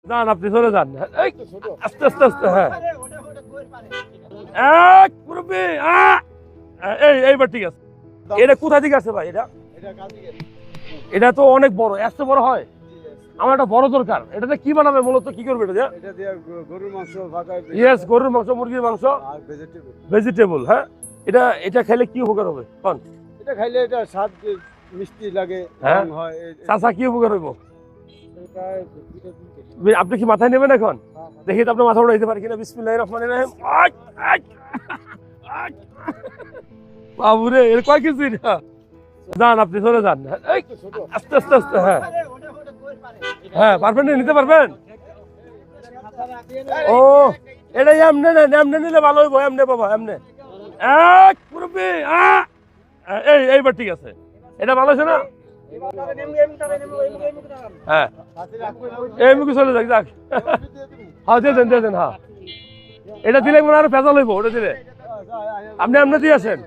যান আপনি চলে যান। এই, আস্তে আস্তে আস্তে, হ্যাঁ মুরব্বী, এইবার ঠিক আছে। এটা কোথা থেকে আছে ভাই? এটা তো অনেক বড়, এত বড় হয়? আমার একটা বড় দরকার। এটাতে কি বানাবে মূলত, কি করবে এটা? এটা দিয়ে গরুর মাংস ভাজা, ইয়েস, গরুর মাংস, মুরগির মাংস, আর ভেজিটেবল। ভেজিটেবল। হ্যাঁ, এটা খেলে কি উপকার হবে? কোন এটা খাইলে এটা স্বাদ মিষ্টি লাগে, হ্যাঁ? রং হয়। চাচা কি উপকার হইব? এটা আপনি কি মাথায় নেবেন এখন? দেখি তো আপনার মাথা উঠাইতে পারি কিনা। বিসমিল্লাহির রহমানির রহিম। বাবুরে, এর কয় কিছু এটা? যান আপনি চলে যান। এই, আস্তে আস্তে আস্তে, হ্যাঁ হ্যাঁ, পারবেন না, নিতে পারবেন? ও, এটা এমনে না, এমনে নিলে ভালো হইব। এমনে বাবা, এমনে। মুরব্বী, এইবার ঠিক আছে। এটা ভালো আছে না? হ্যাঁ, এই মুখে চলে যাক, যাক। হ্যাঁ, দিয়ে দেন, হ্যাঁ। এটা দিলে মনে হয় আরো ভেজাল হইব। ওটা দিলে আপনি এমনি দিয়ে আসেন।